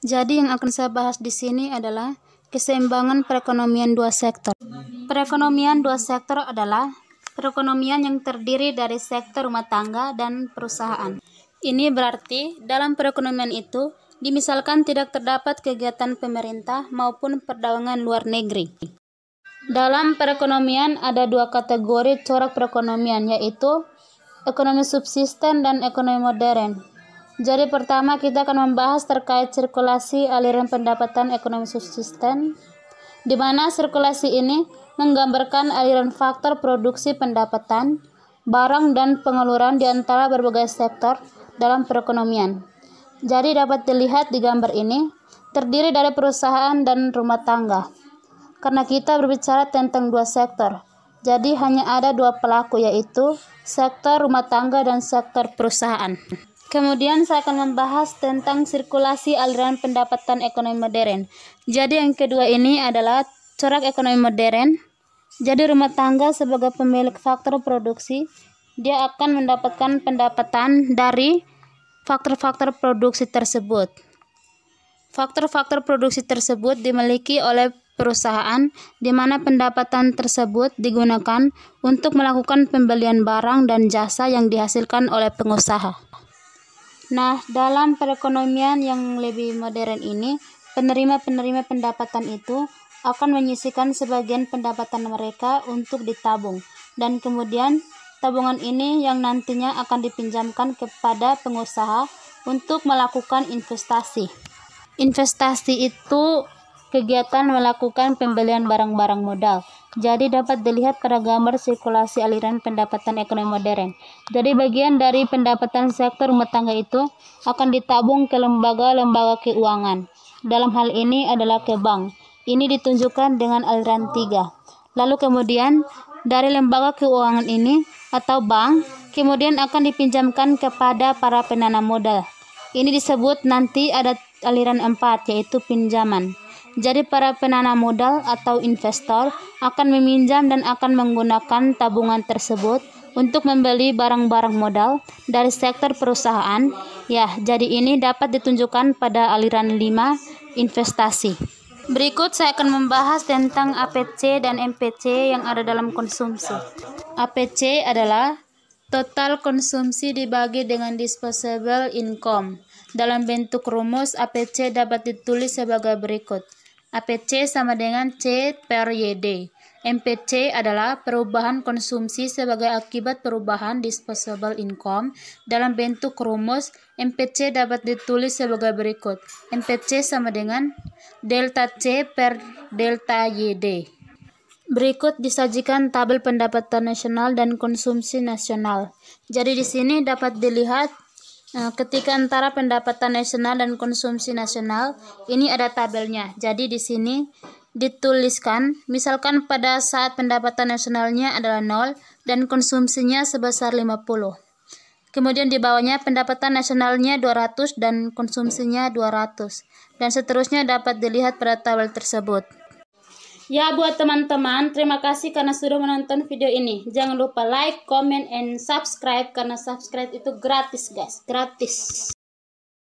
Jadi yang akan saya bahas di sini adalah keseimbangan perekonomian dua sektor. Perekonomian dua sektor adalah perekonomian yang terdiri dari sektor rumah tangga dan perusahaan. Ini berarti dalam perekonomian itu dimisalkan tidak terdapat kegiatan pemerintah maupun perdagangan luar negeri. Dalam perekonomian ada dua kategori corak perekonomian, yaitu ekonomi subsisten dan ekonomi modern. Jadi pertama kita akan membahas terkait sirkulasi aliran pendapatan ekonomi subsisten, di mana sirkulasi ini menggambarkan aliran faktor produksi pendapatan, barang dan pengeluaran di antara berbagai sektor dalam perekonomian. Jadi dapat dilihat di gambar ini terdiri dari perusahaan dan rumah tangga. Karena kita berbicara tentang dua sektor, jadi hanya ada dua pelaku, yaitu sektor rumah tangga dan sektor perusahaan. Kemudian saya akan membahas tentang sirkulasi aliran pendapatan ekonomi modern. Jadi yang kedua ini adalah corak ekonomi modern. Jadi rumah tangga sebagai pemilik faktor produksi, dia akan mendapatkan pendapatan dari faktor-faktor produksi tersebut. Faktor-faktor produksi tersebut dimiliki oleh perusahaan, di mana pendapatan tersebut digunakan untuk melakukan pembelian barang dan jasa yang dihasilkan oleh pengusaha. Nah, dalam perekonomian yang lebih modern ini, penerima-penerima pendapatan itu akan menyisihkan sebagian pendapatan mereka untuk ditabung, dan kemudian tabungan ini yang nantinya akan dipinjamkan kepada pengusaha untuk melakukan investasi. Investasi itu kegiatan melakukan pembelian barang-barang modal. Jadi dapat dilihat pada gambar sirkulasi aliran pendapatan ekonomi modern. Jadi bagian dari pendapatan sektor rumah tangga itu akan ditabung ke lembaga-lembaga keuangan. Dalam hal ini adalah ke bank. Ini ditunjukkan dengan aliran 3. Lalu kemudian dari lembaga keuangan ini atau bank kemudian akan dipinjamkan kepada para penanam modal. Ini disebut nanti ada aliran 4, yaitu pinjaman. Jadi para penanam modal atau investor akan meminjam dan akan menggunakan tabungan tersebut untuk membeli barang-barang modal dari sektor perusahaan. Ya, jadi ini dapat ditunjukkan pada aliran 5, investasi. Berikut saya akan membahas tentang APC dan MPC yang ada dalam konsumsi. APC adalah total konsumsi dibagi dengan disposable income. Dalam bentuk rumus, APC dapat ditulis sebagai berikut. APC sama dengan C per YD. MPC adalah perubahan konsumsi sebagai akibat perubahan disposable income. Dalam bentuk rumus, MPC dapat ditulis sebagai berikut. MPC sama dengan delta C per delta YD. Berikut disajikan tabel pendapatan nasional dan konsumsi nasional. Jadi di sini dapat dilihat ketika antara pendapatan nasional dan konsumsi nasional, ini ada tabelnya. Jadi di sini dituliskan, misalkan pada saat pendapatan nasionalnya adalah 0 dan konsumsinya sebesar 50. Kemudian di bawahnya pendapatan nasionalnya 200 dan konsumsinya 200. Dan seterusnya dapat dilihat pada tabel tersebut. Ya, buat teman-teman, terima kasih karena sudah menonton video ini. Jangan lupa like, comment, and subscribe, karena subscribe itu gratis guys, gratis.